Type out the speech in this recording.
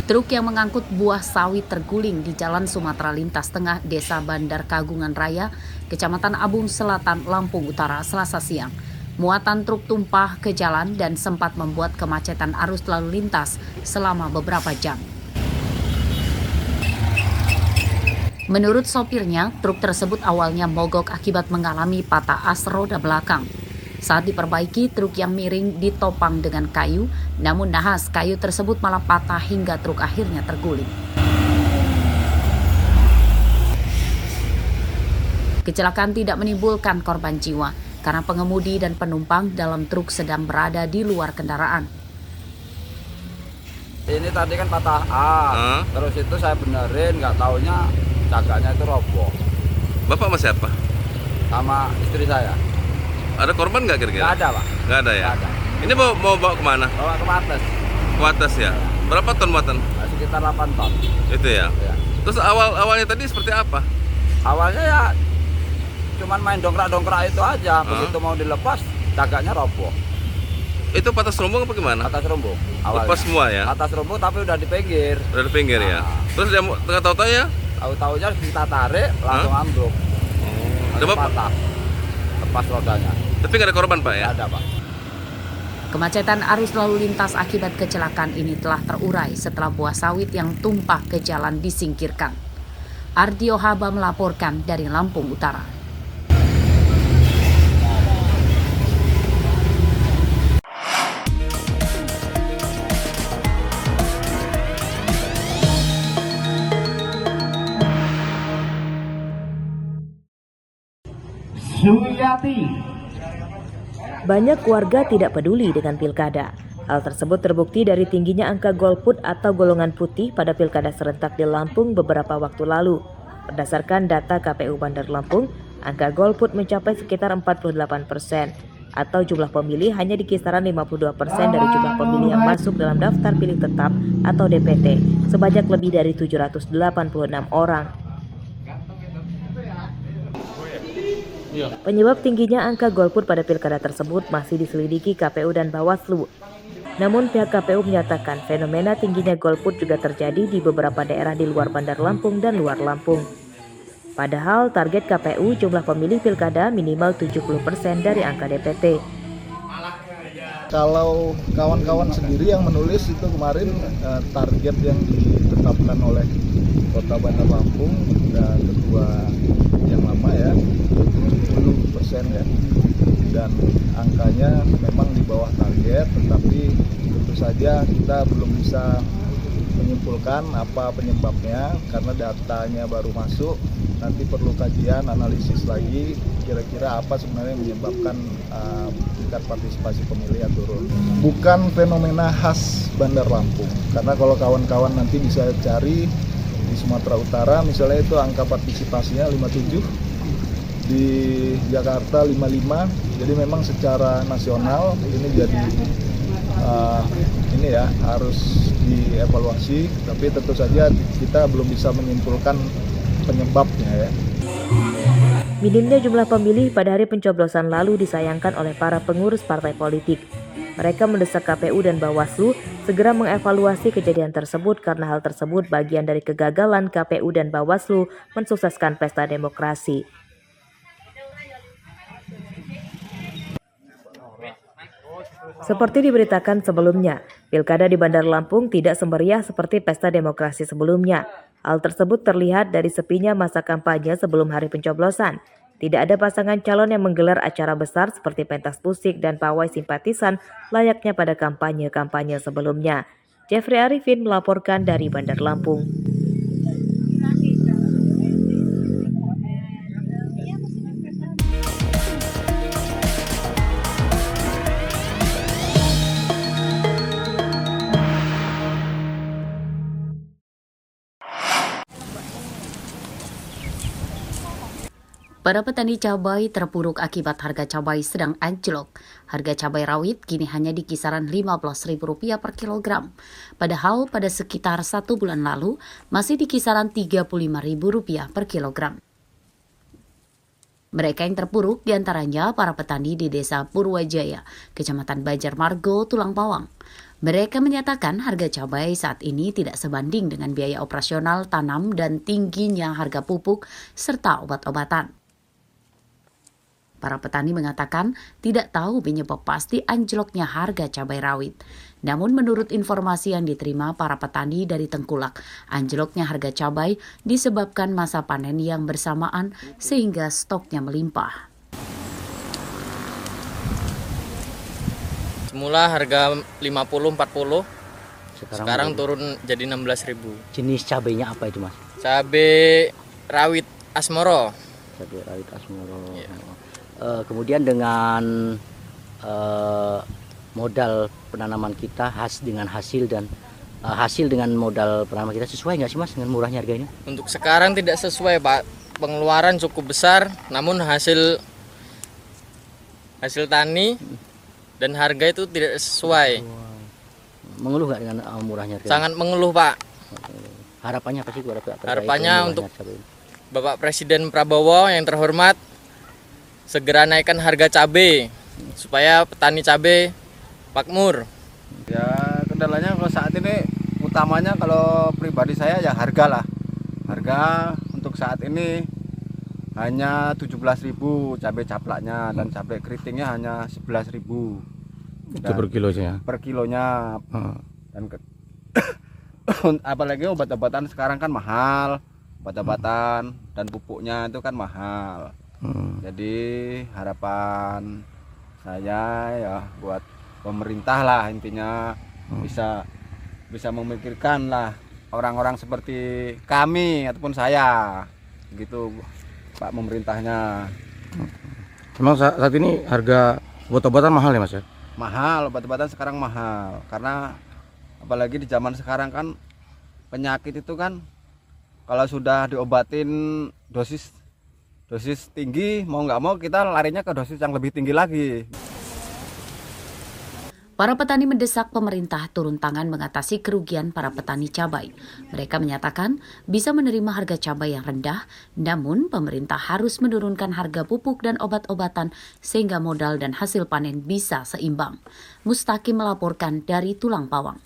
Truk yang mengangkut buah sawit terguling di Jalan Sumatera Lintas Tengah, Desa Bandar Kagungan Raya, Kecamatan Abung Selatan, Lampung Utara, Selasa siang. Muatan truk tumpah ke jalan dan sempat membuat kemacetan arus lalu lintas selama beberapa jam. Menurut sopirnya, truk tersebut awalnya mogok akibat mengalami patah as roda belakang. Saat diperbaiki, truk yang miring ditopang dengan kayu, namun nahas kayu tersebut malah patah hingga truk akhirnya terguling. Kecelakaan tidak menimbulkan korban jiwa karena pengemudi dan penumpang dalam truk sedang berada di luar kendaraan. Ini tadi kan patah as, terus itu saya benerin, nggak taunya cagaknya itu roboh. Bapak sama siapa? Sama istri saya. Ada korban nggak kira-kira? Nggak ada, Pak. Nggak ada ya? Nggak ada. Ini mau bawa kemana? Bawa ke Mates. Ke atas ya? Berapa ton muatan? Sekitar 8 ton. Itu ya? Ya. Terus awalnya tadi seperti apa? Awalnya ya cuman main dongkrak-dongkrak itu aja. Begitu mau dilepas, cagaknya roboh. Itu patah serumbung apa gimana? Atas rumbung. Awalnya. Lepas semua ya? Atas rumbung tapi udah di pinggir. Udah di pinggir ya? Terus dia tengah tahu-tahu ya? Tahu-tahunya kita tarik, langsung ambruk. Ada Bapak? Patah. Lepas rodanya. Tapi nggak ada korban Pak ya? Nggak ada, Pak. Kemacetan arus lalu lintas akibat kecelakaan ini telah terurai setelah buah sawit yang tumpah ke jalan disingkirkan. Ardio Haba melaporkan dari Lampung Utara. Banyak warga tidak peduli dengan pilkada. Hal tersebut terbukti dari tingginya angka golput atau golongan putih pada pilkada serentak di Lampung beberapa waktu lalu. Berdasarkan data KPU Bandar Lampung, angka golput mencapai sekitar 48%, atau jumlah pemilih hanya di kisaran 52% dari jumlah pemilih yang masuk dalam daftar pilih tetap atau DPT, sebanyak lebih dari 786 orang. Penyebab tingginya angka golput pada pilkada tersebut masih diselidiki KPU dan Bawaslu. Namun pihak KPU menyatakan fenomena tingginya golput juga terjadi di beberapa daerah di luar Bandar Lampung dan luar Lampung. Padahal target KPU jumlah pemilih pilkada minimal 70% dari angka DPT. Kalau kawan-kawan sendiri yang menulis itu kemarin target yang ditetapkan oleh Kota Bandar Lampung dan ketua yang lama ya 70% ya, dan angkanya memang di bawah target, tetapi tentu saja kita belum bisa menyimpulkan apa penyebabnya karena datanya baru masuk. Nanti perlu kajian, analisis lagi kira-kira apa sebenarnya menyebabkan tingkat partisipasi pemilih yang turun. Bukan fenomena khas Bandar Lampung, karena kalau kawan-kawan nanti bisa cari di Sumatera Utara misalnya itu angka partisipasinya 57, di Jakarta 55, jadi memang secara nasional ini jadi ini ya harus dievaluasi, tapi tentu saja kita belum bisa menyimpulkan penyebabnya ya. Minimnya jumlah pemilih pada hari pencoblosan lalu disayangkan oleh para pengurus partai politik. Mereka mendesak KPU dan Bawaslu segera mengevaluasi kejadian tersebut karena hal tersebut bagian dari kegagalan KPU dan Bawaslu mensukseskan pesta demokrasi. Seperti diberitakan sebelumnya, pilkada di Bandar Lampung tidak semeriah seperti pesta demokrasi sebelumnya. Hal tersebut terlihat dari sepinya masa kampanye sebelum hari pencoblosan. Tidak ada pasangan calon yang menggelar acara besar seperti pentas musik dan pawai simpatisan layaknya pada kampanye-kampanye sebelumnya. Jeffrey Arifin melaporkan dari Bandar Lampung. Para petani cabai terpuruk akibat harga cabai sedang anjlok. Harga cabai rawit kini hanya di kisaran Rp15.000 per kilogram. Padahal pada sekitar 1 bulan lalu masih di kisaran Rp35.000 per kilogram. Mereka yang terpuruk diantaranya para petani di Desa Purwajaya, Kecamatan Banjarmargo, Tulang Pawang. Mereka menyatakan harga cabai saat ini tidak sebanding dengan biaya operasional tanam dan tingginya harga pupuk serta obat-obatan. Para petani mengatakan tidak tahu penyebab pasti anjloknya harga cabai rawit. Namun menurut informasi yang diterima para petani dari Tengkulak, anjloknya harga cabai disebabkan masa panen yang bersamaan sehingga stoknya melimpah. Semula harga 50-40, sekarang turun jadi 16.000. Jenis cabainya apa itu, Mas? Cabai rawit Asmoro. Cabai rawit Asmoro. Iya. Kemudian dengan modal penanaman kita dengan hasil dengan modal penanaman kita sesuai nggak sih, Mas, dengan murahnya harganya? Untuk sekarang tidak sesuai, Pak. Pengeluaran cukup besar, namun hasil tani dan harga itu tidak sesuai. Mengeluh nggak dengan murahnya harga? Sangat mengeluh, Pak. Harapannya apa sih? Harapannya untuk Bapak Presiden Prabowo yang terhormat segera naikkan harga cabai supaya petani cabai makmur. Ya kendalanya kalau saat ini utamanya kalau pribadi saya ya harga lah. Harga untuk saat ini hanya 17.000 cabai caplaknya dan cabai keritingnya hanya 11.000. Itu per kilonya. Per kilonya. Dan apalagi obat-obatan sekarang kan mahal. Obat-obatan dan pupuknya itu kan mahal. Jadi harapan saya ya buat pemerintah lah intinya bisa memikirkan lah orang-orang seperti kami ataupun saya gitu, Pak pemerintahnya. Memang saat ini harga obat-obatan mahal ya, Mas ya? Mahal, obat-obatan sekarang mahal karena apalagi di zaman sekarang kan penyakit itu kan kalau sudah diobatin dosis tinggi, mau nggak mau kita larinya ke dosis yang lebih tinggi lagi. Para petani mendesak pemerintah turun tangan mengatasi kerugian para petani cabai. Mereka menyatakan bisa menerima harga cabai yang rendah, namun pemerintah harus menurunkan harga pupuk dan obat-obatan sehingga modal dan hasil panen bisa seimbang. Mustaqim melaporkan dari Tulang Pawang.